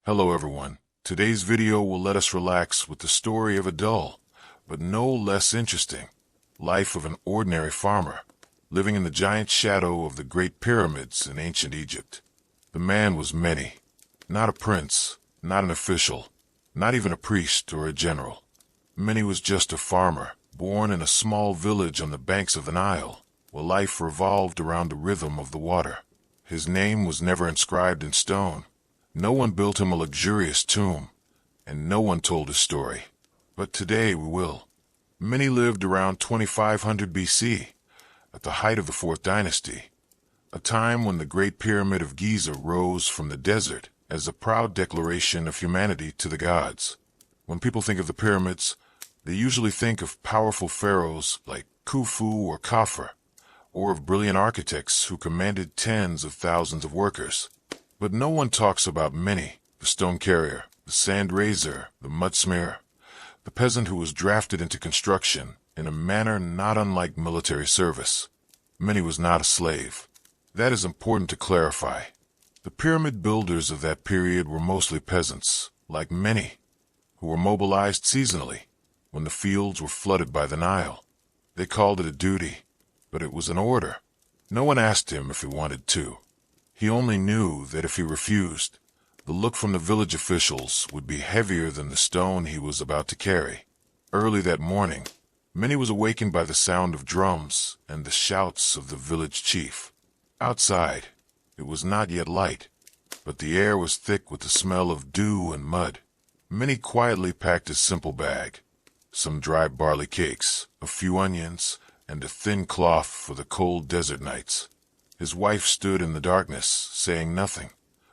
Hello everyone. Today's video will let us relax with the story of a dull, but no less interesting, life of an ordinary farmer, living in the giant shadow of the Great Pyramids in ancient Egypt. The man was Meny, not a prince, not an official, not even a priest or a general. Meny was just a farmer, born in a small village on the banks of the Nile, where life revolved around the rhythm of the water. His name was never inscribed in stone. No one built him a luxurious tomb, and no one told his story. But today we will. Meny lived around 2500 BC, at the height of the Fourth Dynasty, a time when the Great Pyramid of Giza rose from the desert as a proud declaration of humanity to the gods. When people think of the pyramids, they usually think of powerful pharaohs like Khufu or Khafre, or of brilliant architects who commanded tens of thousands of workers. But no one talks about Meny, the stone carrier, the sand raiser, the mud smearer, the peasant who was drafted into construction in a manner not unlike military service. Meny was not a slave. That is important to clarify. The pyramid builders of that period were mostly peasants, like Meny, who were mobilized seasonally when the fields were flooded by the Nile. They called it a duty, but it was an order. No one asked him if he wanted to. He only knew that if he refused, the look from the village officials would be heavier than the stone he was about to carry. Early that morning, Meny was awakened by the sound of drums and the shouts of the village chief. Outside, it was not yet light, but the air was thick with the smell of dew and mud. Meny quietly packed his simple bag, some dry barley cakes, a few onions, and a thin cloth for the cold desert nights. His wife stood in the darkness, saying nothing,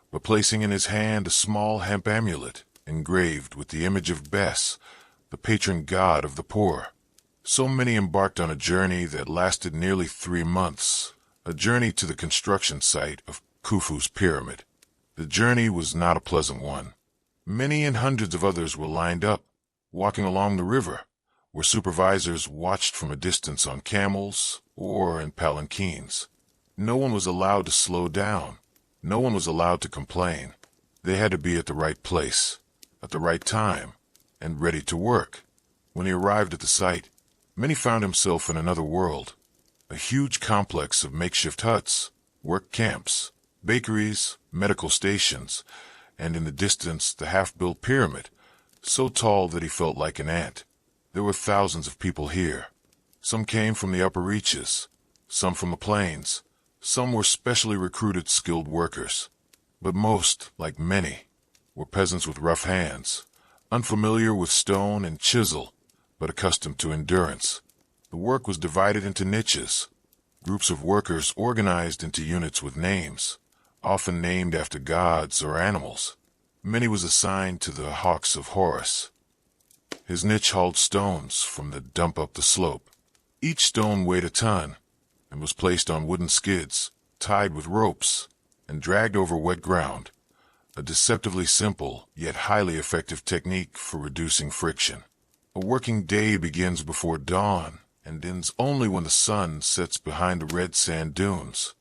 but placing in his hand a small hemp amulet engraved with the image of Bes, the patron god of the poor. So Meny embarked on a journey that lasted nearly 3 months, a journey to the construction site of Khufu's pyramid. The journey was not a pleasant one. Meny and hundreds of others were lined up, walking along the river, where supervisors watched from a distance on camels or in palanquins. No one was allowed to slow down. No one was allowed to complain. They had to be at the right place, at the right time, and ready to work. When he arrived at the site, Meny found himself in another world, a huge complex of makeshift huts, work camps, bakeries, medical stations, and in the distance the half-built pyramid, so tall that he felt like an ant. There were thousands of people here. Some came from the upper reaches, some from the plains. Some were specially recruited skilled workers, but most, like Meny, were peasants with rough hands, unfamiliar with stone and chisel, but accustomed to endurance. The work was divided into niches, groups of workers organized into units with names, often named after gods or animals. Meny was assigned to the Hawks of Horus. His niche hauled stones from the dump up the slope. Each stone weighed a ton, and was placed on wooden skids, tied with ropes, and dragged over wet ground, a deceptively simple yet highly effective technique for reducing friction. A working day begins before dawn and ends only when the sun sets behind the red sand dunes.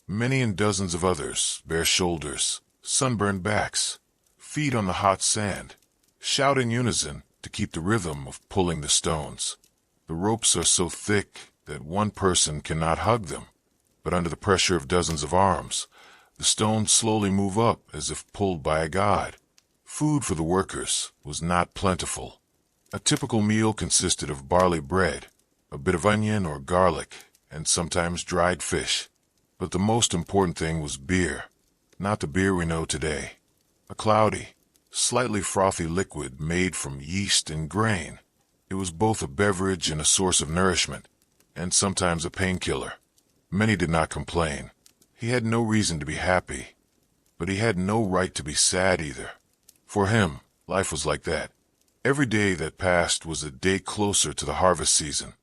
Meny and dozens of others, bare shoulders, sunburned backs, feet on the hot sand, shout in unison to keep the rhythm of pulling the stones. The ropes are so thick that one person cannot hug them, but under the pressure of dozens of arms, the stones slowly move up as if pulled by a god. Food for the workers was not plentiful. A typical meal consisted of barley bread, a bit of onion or garlic, and sometimes dried fish. But the most important thing was beer, not the beer we know today. A cloudy, slightly frothy liquid made from yeast and grain. It was both a beverage and a source of nourishment, and sometimes a painkiller. Meny did not complain. He had no reason to be happy, but he had no right to be sad either. For him, life was like that. Every day that passed was a day closer to the harvest season,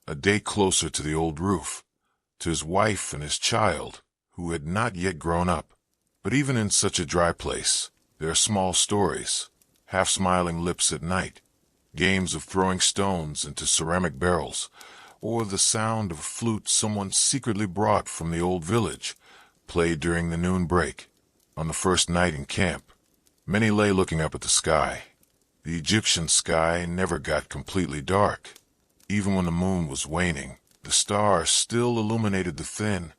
a day closer to the old roof, to his wife and his child, who had not yet grown up. But even in such a dry place, there are small stories, half-smiling lips at night, games of throwing stones into ceramic barrels, or the sound of a flute someone secretly brought from the old village, played during the noon break. On the first night in camp, Many lay looking up at the sky. The Egyptian sky never got completely dark. Even when the moon was waning, the stars still illuminated the thin,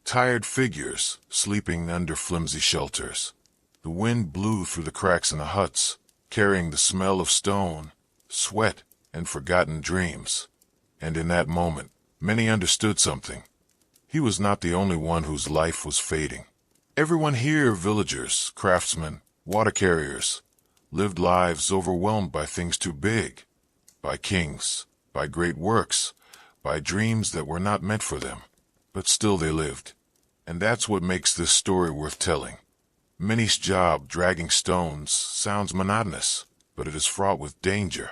tired figures sleeping under flimsy shelters. The wind blew through the cracks in the huts, carrying the smell of stone, sweat, and forgotten dreams. And in that moment, Meny understood something. He was not the only one whose life was fading. Everyone here, villagers, craftsmen, water carriers, lived lives overwhelmed by things too big, by kings, by great works, by dreams that were not meant for them. But still they lived. And that's what makes this story worth telling. Meny's job, dragging stones, sounds monotonous, but it is fraught with danger.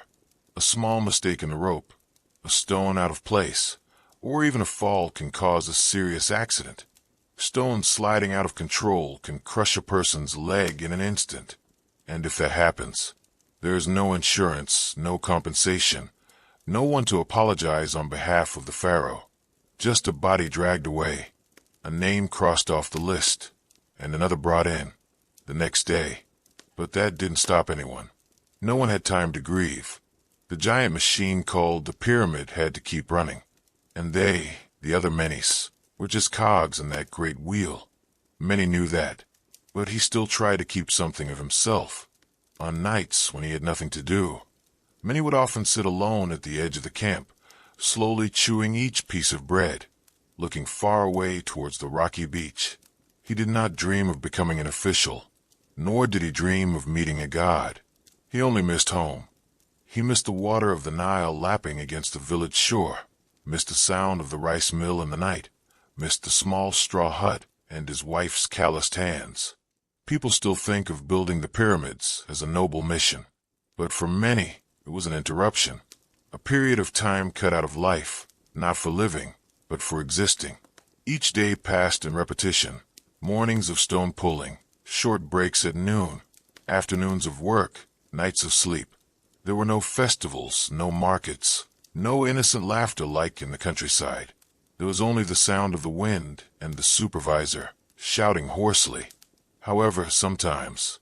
A small mistake in the rope, a stone out of place, or even a fall can cause a serious accident. Stones sliding out of control can crush a person's leg in an instant. And if that happens, there is no insurance, no compensation, no one to apologize on behalf of the Pharaoh. Just a body dragged away, a name crossed off the list, and another brought in the next day. But that didn't stop anyone. No one had time to grieve. The giant machine called the pyramid had to keep running. And they, the other Menys, were just cogs in that great wheel. Meny knew that, but he still tried to keep something of himself. On nights when he had nothing to do, Meny would often sit alone at the edge of the camp, slowly chewing each piece of bread, looking far away towards the rocky beach. He did not dream of becoming an official, nor did he dream of meeting a god. He only missed home. He missed the water of the Nile lapping against the village shore, missed the sound of the rice mill in the night, missed the small straw hut and his wife's calloused hands. People still think of building the pyramids as a noble mission, but for Meny, it was an interruption, a period of time cut out of life, not for living, but for existing. Each day passed in repetition, mornings of stone pulling, short breaks at noon, afternoons of work, nights of sleep. There were no festivals, no markets, no innocent laughter like in the countryside. There was only the sound of the wind and the supervisor shouting hoarsely. However, sometimes,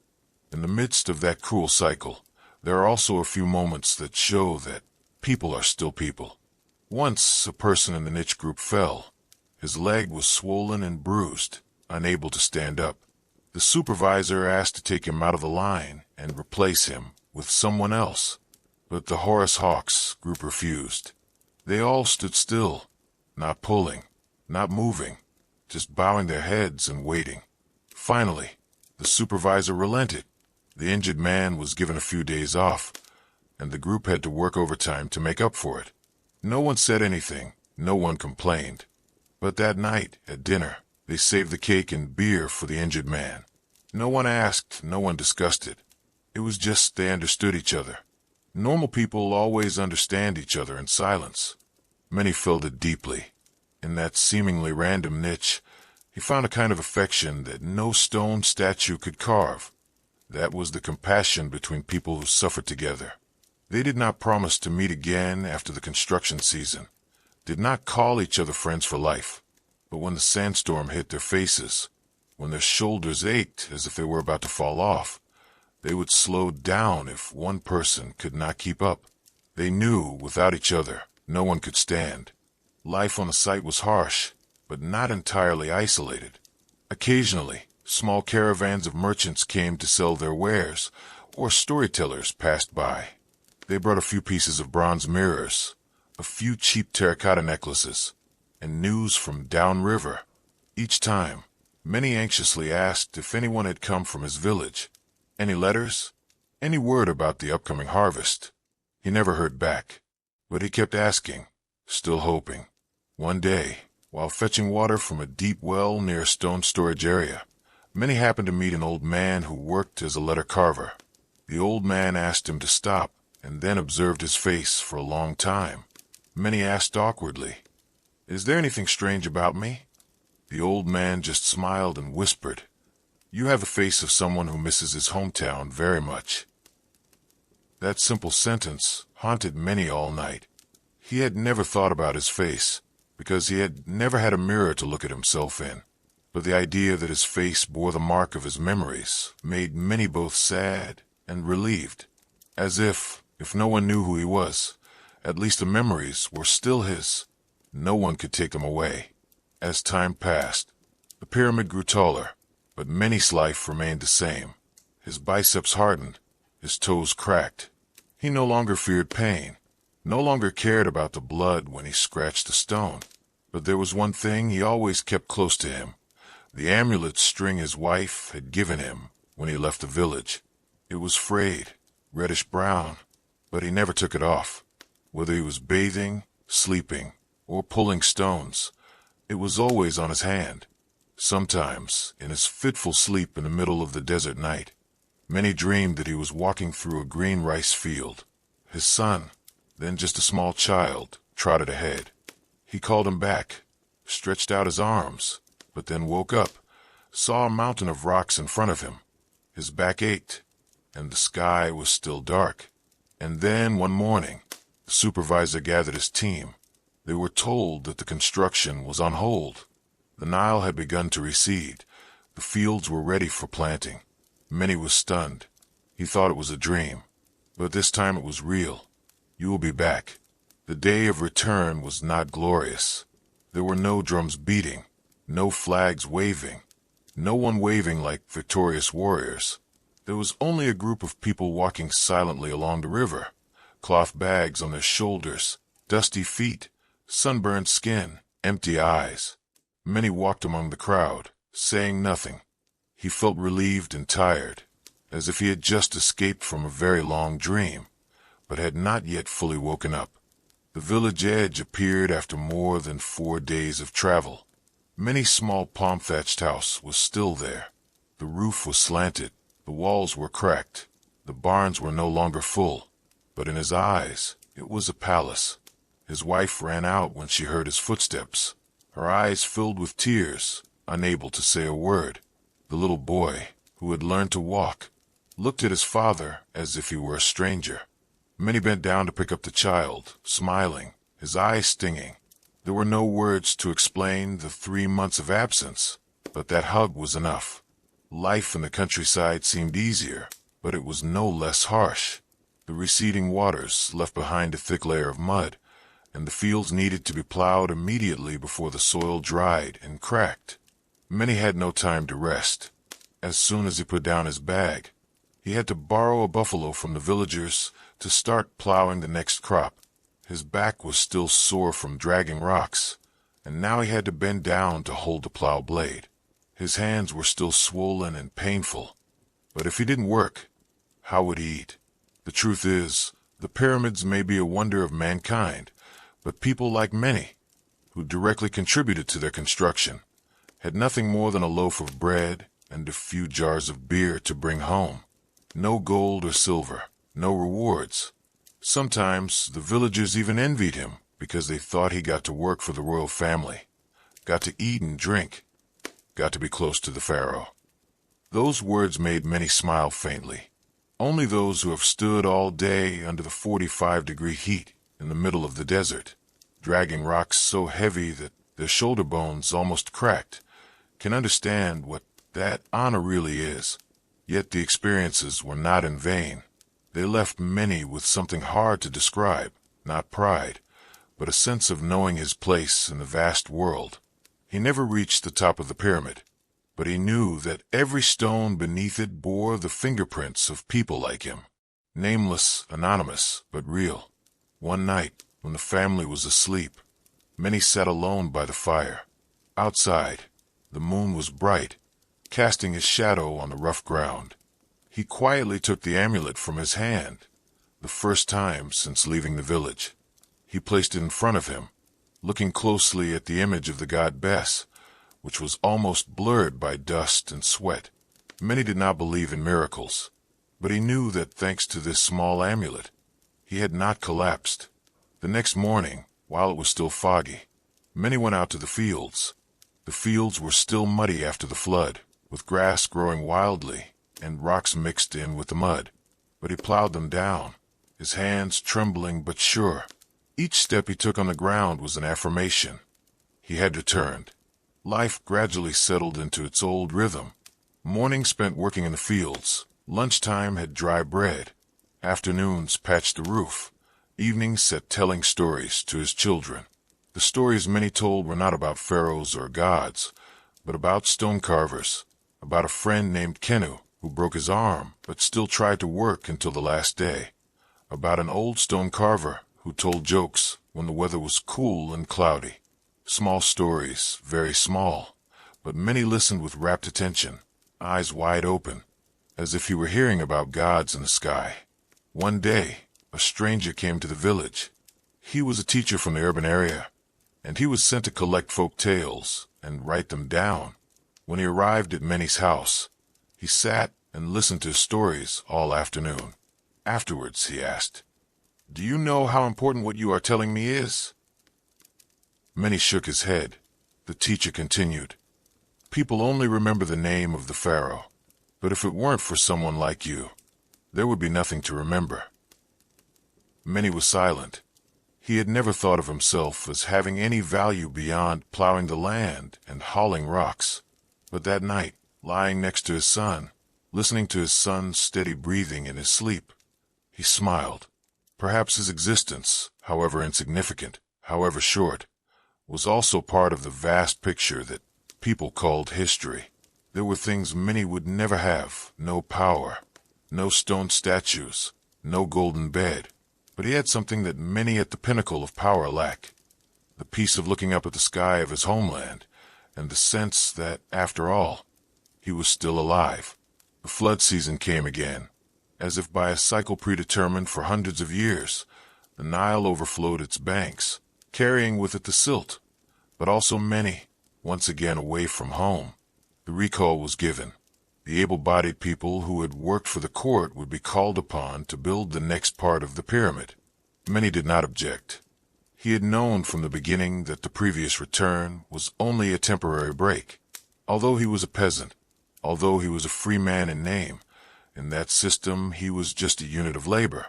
in the midst of that cruel cycle, there are also a few moments that show that people are still people. Once, a person in the niche group fell. His leg was swollen and bruised, unable to stand up. The supervisor asked to take him out of the line and replace him with someone else. But the Horace Hawks group refused. They all stood still, not pulling, not moving, just bowing their heads and waiting. Finally, the supervisor relented. The injured man was given a few days off, and the group had to work overtime to make up for it. No one said anything, no one complained. But that night, at dinner, they saved the cake and beer for the injured man. No one asked, no one discussed it. It was just they understood each other. Normal people always understand each other in silence. Meny felt it deeply. In that seemingly random niche, he found a kind of affection that no stone statue could carve. That was the compassion between people who suffered together. They did not promise to meet again after the construction season, did not call each other friends for life. But when the sandstorm hit their faces, when their shoulders ached as if they were about to fall off, they would slow down if one person could not keep up. They knew without each other, no one could stand. Life on the site was harsh, but not entirely isolated. Occasionally, small caravans of merchants came to sell their wares, or storytellers passed by. They brought a few pieces of bronze mirrors, a few cheap terracotta necklaces, and news from downriver. Each time, Meny anxiously asked if anyone had come from his village. Any letters? Any word about the upcoming harvest? He never heard back, but he kept asking, still hoping. One day, while fetching water from a deep well near a stone storage area, Meny happened to meet an old man who worked as a letter carver. The old man asked him to stop, and then observed his face for a long time. Meny asked awkwardly, "Is there anything strange about me?" The old man just smiled and whispered, "You have the face of someone who misses his hometown very much." That simple sentence haunted Meny all night. He had never thought about his face, because he had never had a mirror to look at himself in. But the idea that his face bore the mark of his memories made Meny both sad and relieved, as if no one knew who he was, at least the memories were still his. No one could take them away. As time passed, the pyramid grew taller, but Meny's life remained the same. His biceps hardened, his toes cracked. He no longer feared pain, no longer cared about the blood when he scratched a stone. But there was one thing he always kept close to him: the amulet string his wife had given him when he left the village. It was frayed, reddish-brown, but he never took it off. Whether he was bathing, sleeping, or pulling stones, it was always on his hand. Sometimes, in his fitful sleep in the middle of the desert night, Meny dreamed that he was walking through a green rice field. His son, then just a small child, trotted ahead. He called him back, stretched out his arms, but then woke up, saw a mountain of rocks in front of him. His back ached, and the sky was still dark. And then one morning, the supervisor gathered his team. They were told that the construction was on hold. The Nile had begun to recede. The fields were ready for planting. Meny was stunned. He thought it was a dream, but this time it was real. "You will be back." The day of return was not glorious. There were no drums beating, no flags waving, no one waving like victorious warriors. There was only a group of people walking silently along the river, cloth bags on their shoulders, dusty feet, sunburned skin, empty eyes. Meny walked among the crowd, saying nothing. He felt relieved and tired, as if he had just escaped from a very long dream, but had not yet fully woken up. The village edge appeared after more than 4 days of travel. Meny's small palm-thatched house was still there. The roof was slanted, the walls were cracked, the barns were no longer full, but in his eyes it was a palace. His wife ran out when she heard his footsteps, her eyes filled with tears, unable to say a word. The little boy, who had learned to walk, looked at his father as if he were a stranger. Meny bent down to pick up the child, smiling, his eyes stinging. There were no words to explain the 3 months of absence, but that hug was enough. Life in the countryside seemed easier, but it was no less harsh. The receding waters left behind a thick layer of mud, and the fields needed to be plowed immediately before the soil dried and cracked. Meny had no time to rest. As soon as he put down his bag, he had to borrow a buffalo from the villagers to start plowing the next crop. His back was still sore from dragging rocks, and now he had to bend down to hold the plow blade. His hands were still swollen and painful, but if he didn't work, how would he eat? The truth is, the pyramids may be a wonder of mankind, but people like Meny, who directly contributed to their construction, had nothing more than a loaf of bread and a few jars of beer to bring home. No gold or silver, no rewards. Sometimes the villagers even envied him because they thought he got to work for the royal family, got to eat and drink, got to be close to the Pharaoh. Those words made Meny smile faintly. Only those who have stood all day under the 45-degree heat in the middle of the desert, dragging rocks so heavy that their shoulder bones almost cracked, can understand what that honor really is. Yet the experiences were not in vain. They left Meny with something hard to describe, not pride, but a sense of knowing his place in the vast world. He never reached the top of the pyramid, but he knew that every stone beneath it bore the fingerprints of people like him, nameless, anonymous, but real. One night, when the family was asleep, Meny sat alone by the fire. Outside, the moon was bright, casting his shadow on the rough ground. He quietly took the amulet from his hand, the first time since leaving the village. He placed it in front of him, looking closely at the image of the god Bes, which was almost blurred by dust and sweat. Meny did not believe in miracles, but he knew that thanks to this small amulet, he had not collapsed. The next morning, while it was still foggy, Meny went out to the fields. The fields were still muddy after the flood, with grass growing wildly and rocks mixed in with the mud. But he plowed them down, his hands trembling but sure. Each step he took on the ground was an affirmation. He had returned. Life gradually settled into its old rhythm. Mornings spent working in the fields, lunchtime had dry bread, afternoons patched the roof, evenings set telling stories to his children. The stories Meny told were not about pharaohs or gods, but about stone carvers, about a friend named Kenu who broke his arm but still tried to work until the last day, about an old stone carver who told jokes when the weather was cool and cloudy. Small stories, very small, but Meny listened with rapt attention, eyes wide open, as if he were hearing about gods in the sky. One day, a stranger came to the village. He was a teacher from the urban area, and he was sent to collect folk tales and write them down. When he arrived at Meny's house, he sat and listened to his stories all afternoon. Afterwards, he asked, "Do you know how important what you are telling me is?" Meny shook his head. The teacher continued, "People only remember the name of the pharaoh, but if it weren't for someone like you, there would be nothing to remember." Meny was silent. He had never thought of himself as having any value beyond plowing the land and hauling rocks. But that night, lying next to his son, listening to his son's steady breathing in his sleep, he smiled. Perhaps his existence, however insignificant, however short, was also part of the vast picture that people called history. There were things Meny would never have, no power, no stone statues, no golden bed. But he had something that many at the pinnacle of power lack, the peace of looking up at the sky of his homeland, and the sense that, after all, he was still alive. The flood season came again. As if by a cycle predetermined for hundreds of years, the Nile overflowed its banks, carrying with it the silt, but also Meny, once again away from home. The recall was given. The able-bodied people who had worked for the court would be called upon to build the next part of the pyramid. Meny did not object. He had known from the beginning that the previous return was only a temporary break. Although he was a peasant, although he was a free man in name, in that system he was just a unit of labor.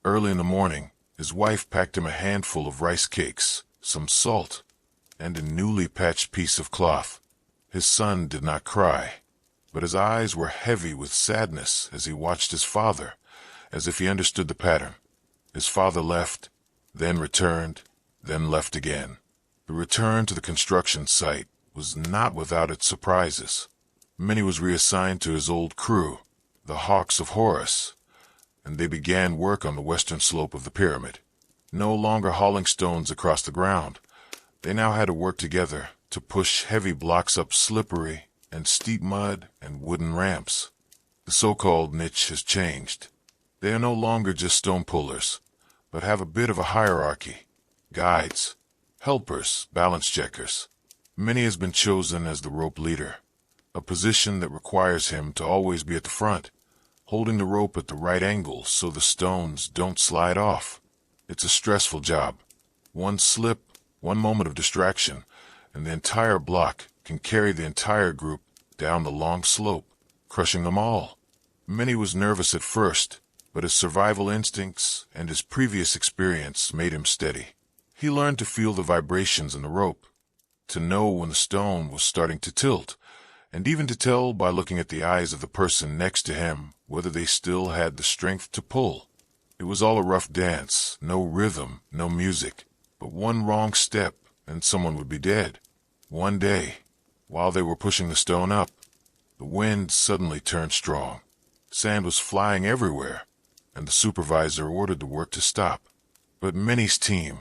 Early in the morning, his wife packed him a handful of rice cakes, some salt, and a newly patched piece of cloth. His son did not cry, but his eyes were heavy with sadness as he watched his father, as if he understood the pattern. His father left, then returned, then left again. The return to the construction site was not without its surprises. Meny was reassigned to his old crew, the Hawks of Horus, and they began work on the western slope of the pyramid. No longer hauling stones across the ground, they now had to work together to push heavy blocks up slippery and steep mud and wooden ramps. The so-called niche has changed. They are no longer just stone pullers, but have a bit of a hierarchy. Guides, helpers, balance checkers. Meny has been chosen as the rope leader, a position that requires him to always be at the front, holding the rope at the right angle so the stones don't slide off. It's a stressful job. One slip, one moment of distraction, and the entire block can carry the entire group down the long slope, crushing them all. Meny was nervous at first, but his survival instincts and his previous experience made him steady. He learned to feel the vibrations in the rope, to know when the stone was starting to tilt, and even to tell by looking at the eyes of the person next to him whether they still had the strength to pull. It was all a rough dance, no rhythm, no music, but one wrong step and someone would be dead. One day, while they were pushing the stone up, the wind suddenly turned strong. Sand was flying everywhere, and the supervisor ordered the work to stop. But Meny's team,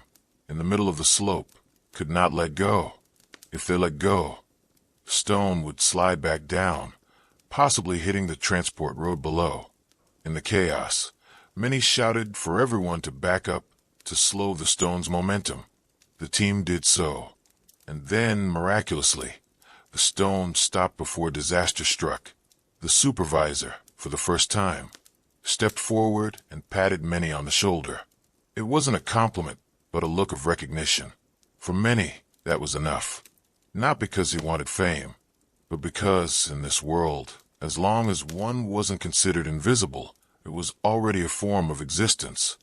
in the middle of the slope, could not let go. If they let go, the stone would slide back down, possibly hitting the transport road below. In the chaos, Meny shouted for everyone to back up to slow the stone's momentum. The team did so, and then, miraculously, the stone stopped before disaster struck. The supervisor, for the first time, stepped forward and patted Meny on the shoulder. It wasn't a compliment, but a look of recognition. For Meny, that was enough. Not because he wanted fame, but because, in this world, as long as one wasn't considered invisible, it was already a form of existence.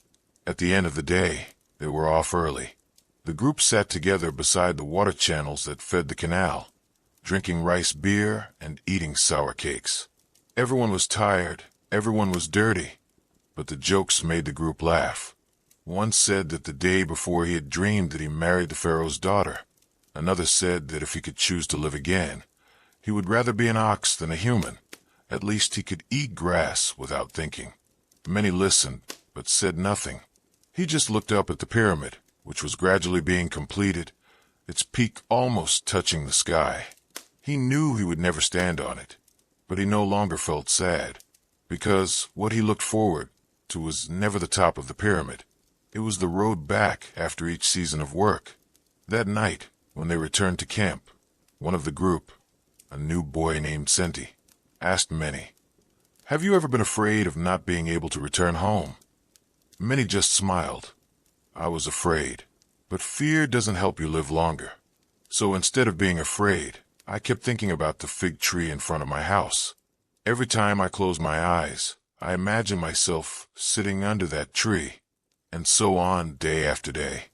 At the end of the day, they were off early. The group sat together beside the water channels that fed the canal. drinking rice beer and eating sour cakes. Everyone was tired, everyone was dirty, but the jokes made the group laugh. One said that the day before he had dreamed that he married the Pharaoh's daughter. Another said that if he could choose to live again, he would rather be an ox than a human. At least he could eat grass without thinking. Many listened, but said nothing. He just looked up at the pyramid, which was gradually being completed, its peak almost touching the sky. He knew he would never stand on it, but he no longer felt sad, because what he looked forward to was never the top of the pyramid. It was the road back after each season of work. That night, when they returned to camp, one of the group, a new boy named Senti, asked Meny, "Have you ever been afraid of not being able to return home?" Meny just smiled. "I was afraid, but fear doesn't help you live longer. So instead of being afraid, I kept thinking about the fig tree in front of my house. Every time I close my eyes, I imagine myself sitting under that tree, and so on day after day."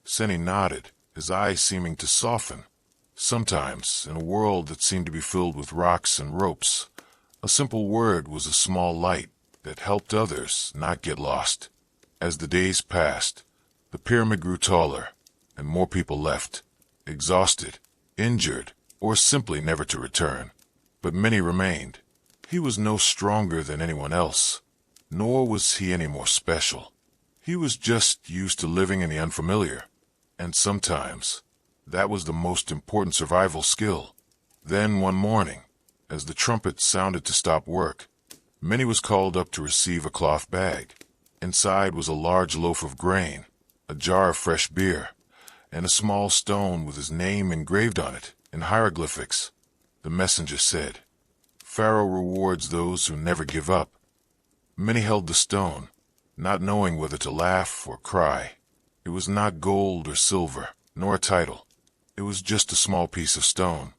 Senti nodded, his eyes seeming to soften. Sometimes, in a world that seemed to be filled with rocks and ropes, a simple word was a small light that helped others not get lost. As the days passed, the pyramid grew taller, and more people left, exhausted, injured, or simply never to return. But Meny remained. He was no stronger than anyone else, nor was he any more special. He was just used to living in the unfamiliar, and sometimes that was the most important survival skill. Then one morning, as the trumpet sounded to stop work, Meny was called up to receive a cloth bag. Inside was a large loaf of grain, a jar of fresh beer, and a small stone with his name engraved on it in hieroglyphics. The messenger said, "Pharaoh rewards those who never give up." Meny held the stone, not knowing whether to laugh or cry. It was not gold or silver, nor a title. It was just a small piece of stone.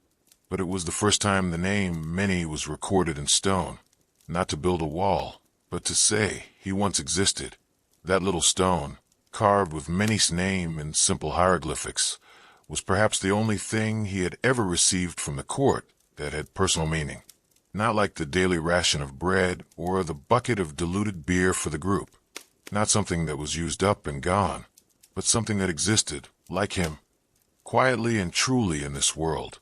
But it was the first time the name Meny was recorded in stone, not to build a wall, but to say he once existed. That little stone, carved with Meny's name in simple hieroglyphics, was perhaps the only thing he had ever received from the court that had personal meaning. Not like the daily ration of bread or the bucket of diluted beer for the group. Not something that was used up and gone, but something that existed, like him, quietly and truly in this world.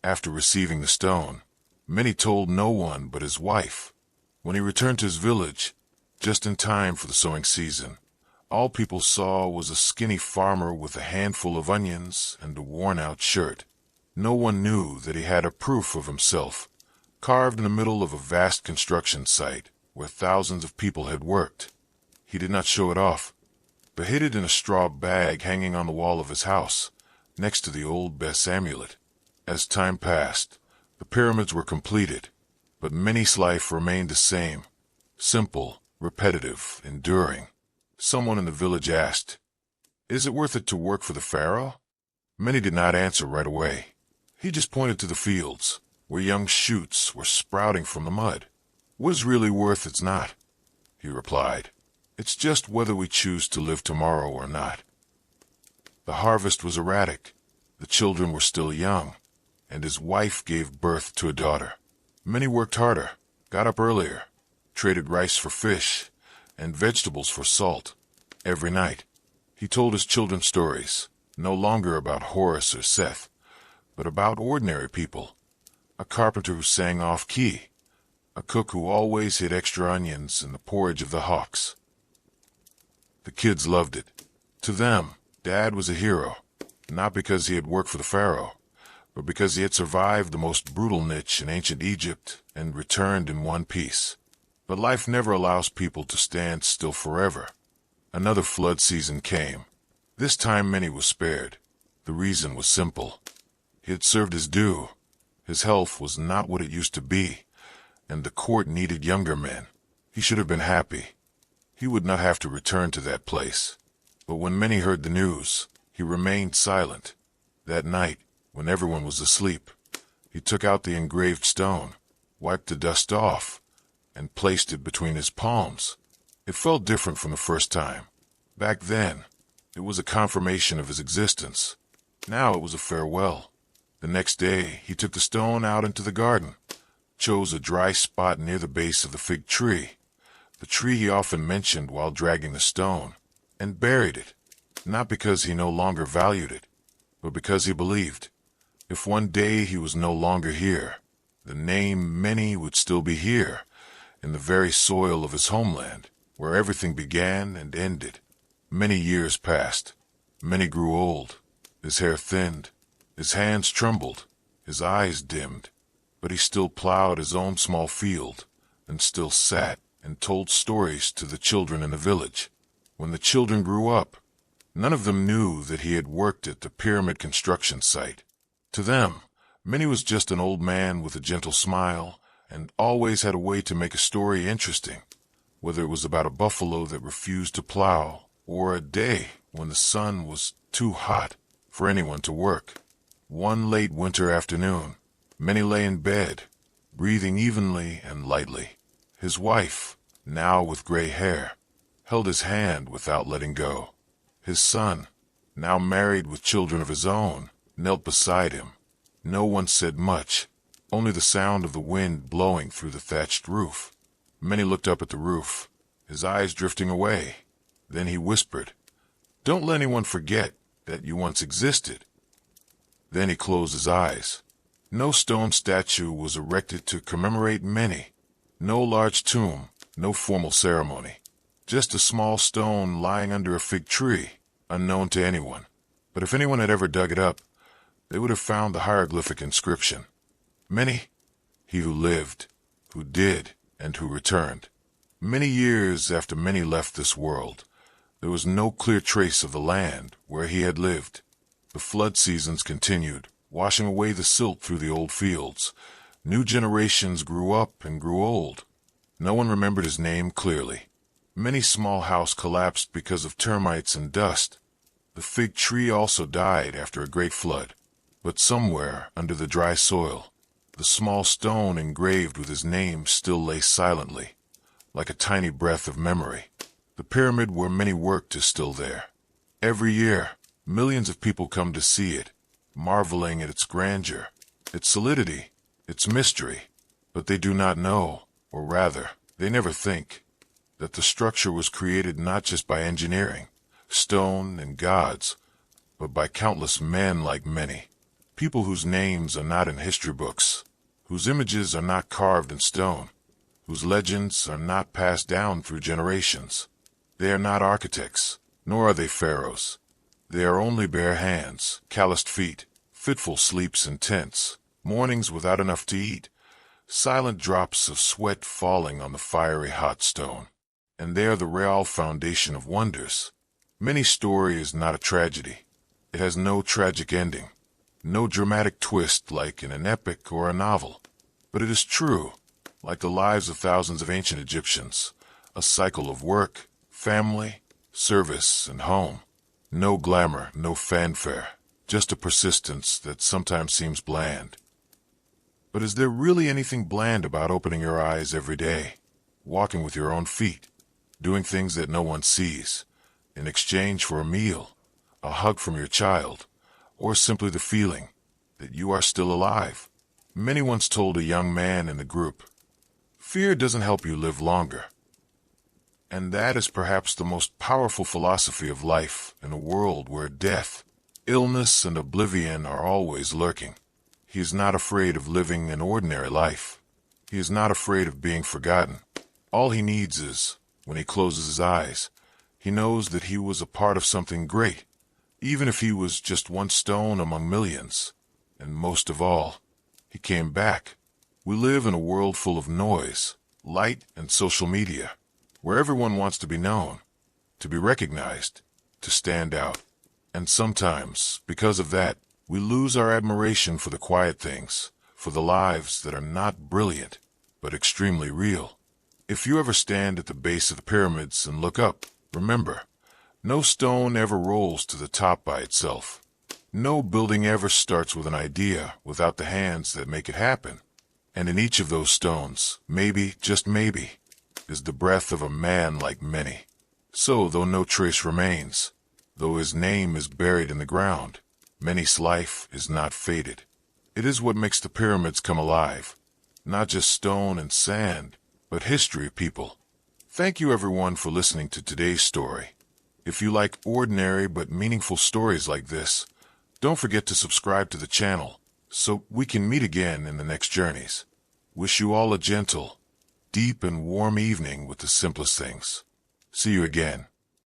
After receiving the stone, Meny told no one but his wife. When he returned to his village, just in time for the sowing season, all people saw was a skinny farmer with a handful of onions and a worn-out shirt. No one knew that he had a proof of himself, carved in the middle of a vast construction site where thousands of people had worked. He did not show it off, but hid it in a straw bag hanging on the wall of his house, next to the old Bess amulet. As time passed, the pyramids were completed, but Meny's life remained the same, simple, repetitive, enduring. Someone in the village asked, "Is it worth it to work for the Pharaoh?" Meny did not answer right away. He just pointed to the fields, where young shoots were sprouting from the mud. "What is really worth it's not," he replied. "It's just whether we choose to live tomorrow or not." The harvest was erratic. The children were still young, and his wife gave birth to a daughter. Meny worked harder, got up earlier, traded rice for fish, and vegetables for salt. Every night, he told his children stories, no longer about Horus or Seth, but about ordinary people. A carpenter who sang off-key, a cook who always hid extra onions in the porridge of the hawks. The kids loved it. To them, Dad was a hero, not because he had worked for the Pharaoh, but because he had survived the most brutal niche in ancient Egypt and returned in one piece. But life never allows people to stand still forever. Another flood season came. This time Meny was spared. The reason was simple. He had served his due. His health was not what it used to be, and the court needed younger men. He should have been happy. He would not have to return to that place. But when Meny heard the news, he remained silent. That night, when everyone was asleep, he took out the engraved stone, wiped the dust off, and placed it between his palms. It felt different from the first time. Back then, it was a confirmation of his existence. Now it was a farewell. The next day, he took the stone out into the garden, chose a dry spot near the base of the fig tree, the tree he often mentioned while dragging the stone, and buried it, not because he no longer valued it, but because he believed, if one day he was no longer here, the name Meny would still be here, in the very soil of his homeland, where everything began and ended. Many years passed. Meny grew old. His hair thinned. His hands trembled. His eyes dimmed. But he still plowed his own small field, and still sat and told stories to the children in the village. When the children grew up, none of them knew that he had worked at the pyramid construction site. To them, Meny was just an old man with a gentle smile, and always had a way to make a story interesting, whether it was about a buffalo that refused to plow, or a day when the sun was too hot for anyone to work. One late winter afternoon, Meny lay in bed, breathing evenly and lightly. His wife, now with gray hair, held his hand without letting go. His son, now married with children of his own, knelt beside him. No one said much, only the sound of the wind blowing through the thatched roof. Meny looked up at the roof, his eyes drifting away. Then he whispered, "Don't let anyone forget that you once existed." Then he closed his eyes. No stone statue was erected to commemorate Meny. No large tomb, no formal ceremony. Just a small stone lying under a fig tree, unknown to anyone. But if anyone had ever dug it up, they would have found the hieroglyphic inscription. Meny, he who lived, who did, and who returned. Many years after Meny left this world, there was no clear trace of the land where he had lived. The flood seasons continued, washing away the silt through the old fields. New generations grew up and grew old. No one remembered his name clearly. Meny's small house collapsed because of termites and dust. The fig tree also died after a great flood. But somewhere under the dry soil, the small stone engraved with his name still lay silently, like a tiny breath of memory. The pyramid where Meny worked is still there. Every year, millions of people come to see it, marveling at its grandeur, its solidity, its mystery. But they do not know, or rather, they never think, that the structure was created not just by engineering, stone, and gods, but by countless men like Meny. People whose names are not in history books, whose images are not carved in stone, whose legends are not passed down through generations. They are not architects, nor are they pharaohs. They are only bare hands, calloused feet, fitful sleeps in tents, mornings without enough to eat, silent drops of sweat falling on the fiery hot stone. And they are the real foundation of wonders. Meny's story is not a tragedy. It has no tragic ending, no dramatic twist like in an epic or a novel. But it is true, like the lives of thousands of ancient Egyptians, a cycle of work, family, service, and home. No glamour, no fanfare, just a persistence that sometimes seems bland. But is there really anything bland about opening your eyes every day, walking with your own feet, doing things that no one sees, in exchange for a meal, a hug from your child, or simply the feeling that you are still alive? Meny once told a young man in the group, "Fear doesn't help you live longer." And that is perhaps the most powerful philosophy of life in a world where death, illness, and oblivion are always lurking. He is not afraid of living an ordinary life. He is not afraid of being forgotten. All he needs is, when he closes his eyes, he knows that he was a part of something great, even if he was just one stone among millions. And most of all, he came back. We live in a world full of noise, light, and social media, where everyone wants to be known, to be recognized, to stand out. And sometimes, because of that, we lose our admiration for the quiet things, for the lives that are not brilliant, but extremely real. If you ever stand at the base of the pyramids and look up, remember, no stone ever rolls to the top by itself. No building ever starts with an idea without the hands that make it happen. And in each of those stones, maybe, just maybe, is the breath of a man like Meny. So, though no trace remains, though his name is buried in the ground, Meny's life is not faded. It is what makes the pyramids come alive. Not just stone and sand, but history, people. Thank you everyone for listening to today's story. If you like ordinary but meaningful stories like this, don't forget to subscribe to the channel so we can meet again in the next journeys. Wish you all a gentle, deep and warm evening with the simplest things. See you again.